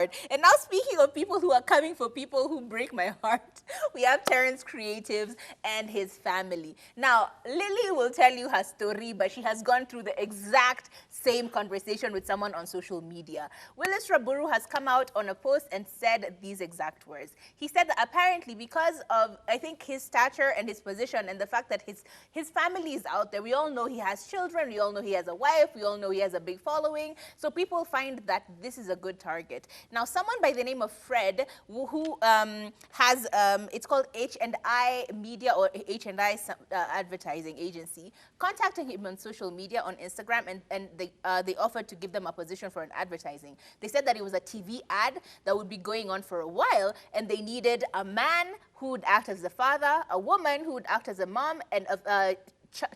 And now, speaking of people who are coming for people who break my heart, we have Terrence Creatives and his family. Now, Lily will tell you her story, but she has gone through the exact same conversation with someone on social media. Willis Raburu has come out on a post and said these exact words. He said that apparently because of, I think, his stature and his position and the fact that his family is out there, we all know he has children, we all know he has a wife, we all know he has a big following, so people find that this is a good target. Now, someone by the name of Fred, who has, it's called H&I Media or H&I Advertising Agency, contacted him on social media on Instagram, and they offered to give them a position for an advertising. They said that it was a TV ad that would be going on for a while, and they needed a man who would act as the father, a woman who would act as a mom, and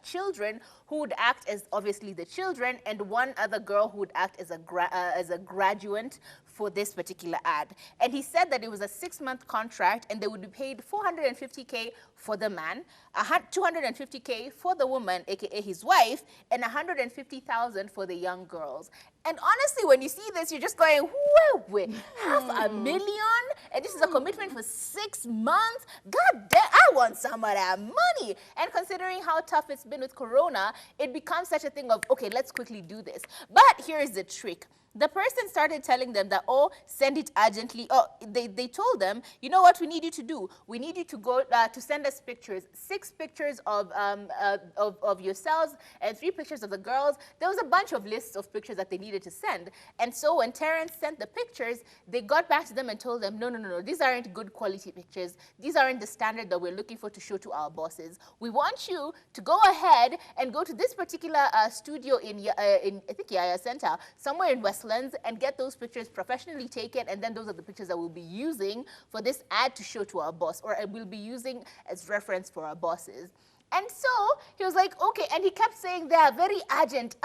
children who would act as obviously the children, and one other girl who would act as a graduate for this particular ad. And he said that it was a 6-month contract and they would be paid 450K for the man, 250K for the woman, aka his wife, and 150,000 for the young girls. And honestly, when you see this, you're just going, whoa, $500,000? And this is a commitment for 6 months? God damn, I want some of that money. And considering how tough it's been with Corona, it becomes such a thing of, okay, let's quickly do this. But here's the trick. The person started telling them that, oh, send it urgently. Oh, they told them, you know what we need you to do? We need you to go to send us pictures, 6 pictures of yourselves and 3 pictures of the girls. There was a bunch of lists of pictures that they needed to send. And so when Terrence sent the pictures, they got back to them and told them, no, these aren't good quality pictures. These aren't the standard that we're looking for to show to our bosses. We want you to go ahead and go to this particular studio in I think, Yaya Center, somewhere in Westlands, and get those pictures professionally taken, and then those are the pictures that we'll be using for this ad to show to our boss, or we'll be using as reference for our bosses. And so he was like, okay, and he kept saying they are very urgent,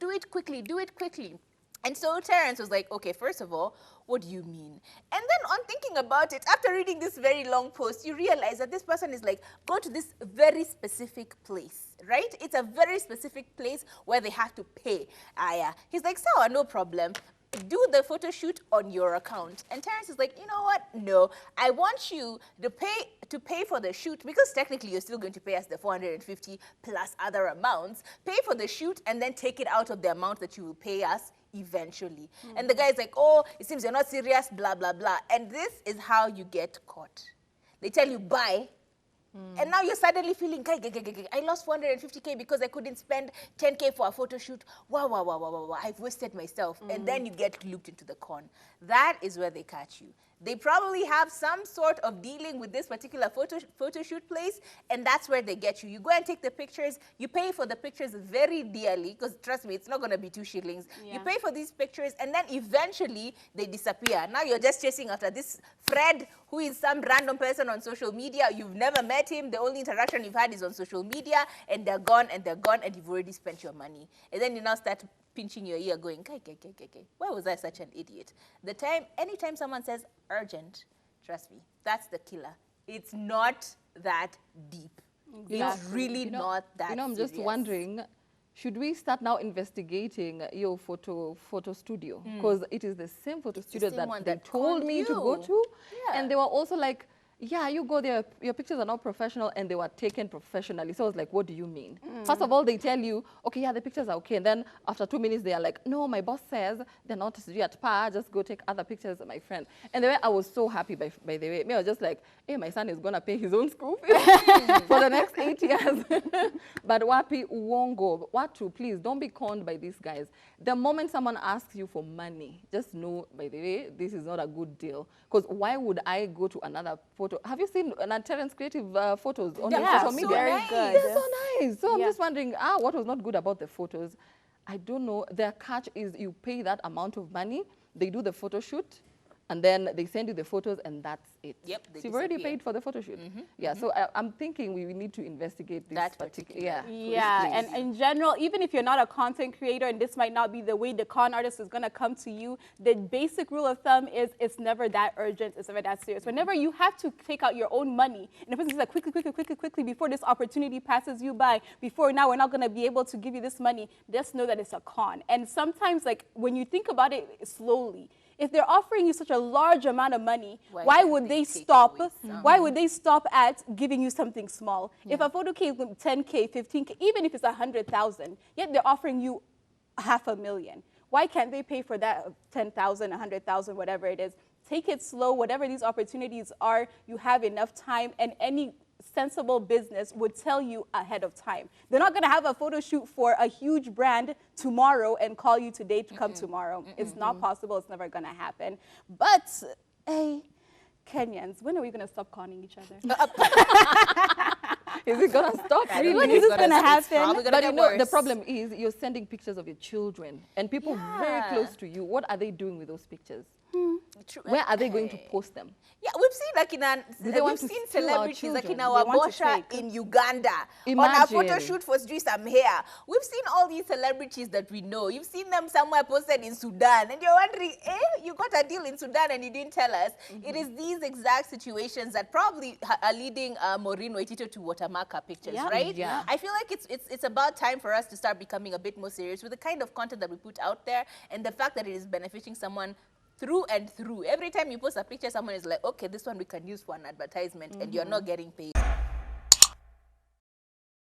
do it quickly, do it quickly. And so Terrence was like, okay, first of all, what do you mean? And then on thinking about it, after reading this very long post, you realize that this person is like, go to this very specific place, right? It's a very specific place where they have to pay. He's like, so no problem. Do the photo shoot on your account. And Terrence is like, you know what? No, I want you to pay for the shoot, because technically you're still going to pay us the 450 plus other amounts. Pay for the shoot and then take it out of the amount that you will pay us eventually. And the guy's like, oh, it seems you're not serious, blah, blah, blah. And this is how you get caught. They tell you, bye. And now you're suddenly feeling, I lost 450K because I couldn't spend 10K for a photo shoot. Wow, I've wasted myself. And then you get looped into the con. That is where they catch you. They probably have some sort of dealing with this particular photo shoot place, and that's where they get you. You go and take the pictures. You pay for the pictures very dearly, because trust me, it's not going to be 2 shillings. Yeah. You pay for these pictures, and then eventually they disappear. Now you're just chasing after this Fred, who is some random person on social media. You've never met him. The only interaction you've had is on social media, and they're gone, and you've already spent your money. And then you now start pinching your ear going, why was I such an idiot? Anytime someone says urgent, trust me, that's the killer. It's not that deep. Exactly. It's really not that I'm serious. just wondering, should we start now investigating your photo studio? Because it is the same photo studio that they told me to go to. Yeah. And they were also like, yeah, you go there, your pictures are not professional, and they were taken professionally. So I was like, what do you mean? First of all, they tell you, okay, yeah, the pictures are okay. And then after 2 minutes, they are like, no, my boss says they're not at par. Just go take other pictures, my friend. And the way I was so happy, by the way. I was just like, hey, my son is going to pay his own school fees for the next 8 years. But Wapi won't go. Watu, please, don't be conned by these guys. The moment someone asks you for money, just know, by the way, this is not a good deal. Because why would I go to another photo? Have you seen Terrence Creative photos on social media? Very good. They're so nice. So I'm just wondering, what was not good about the photos? I don't know. Their catch is you pay that amount of money, they do the photo shoot, and then they send you the photos, and that's it. Yep. So you've already paid for the photo shoot. Yeah. So I'm thinking we need to investigate this particular. Yeah. And in general, even if you're not a content creator, and this might not be the way the con artist is going to come to you, the basic rule of thumb is it's never that urgent. It's never that serious. Whenever you have to take out your own money, and the person says like, quickly, before this opportunity passes you by, before now we're not going to be able to give you this money, just know that it's a con. And sometimes, like, when you think about it slowly, If they're offering you such a large amount of money, why would they stop? Why would they stop at giving you something small? If a photo is 10K, 15K, even if it's 100,000, yet they're offering you $500,000. Why can't they pay for that 10,000, 100,000, whatever it is? Take it slow. Whatever these opportunities are, you have enough time, and any sensible business would tell you ahead of time. They're not going to have a photo shoot for a huge brand tomorrow and call you today to come tomorrow. It's not possible. It's never going to happen. But, hey, Kenyans, when are we going to stop conning each other? Is it going to stop? When is this going to happen? But you know, the problem is you're sending pictures of your children and people very close to you. What are they doing with those pictures? Where are they going to post them? Yeah, we've seen we've seen celebrities like in our Bosha in Uganda on a photo shoot for Some Hair. We've seen all these celebrities that we know. You've seen them somewhere posted in Sudan, and you're wondering, you got a deal in Sudan and you didn't tell us. It is these exact situations that probably are leading Maureen Waitito to watermark pictures, right? Yeah. I feel like it's about time for us to start becoming a bit more serious with the kind of content that we put out there and the fact that it is benefiting someone through and through. Every time you post a picture, someone is like, okay, this one we can use for an advertisement, and you're not getting paid.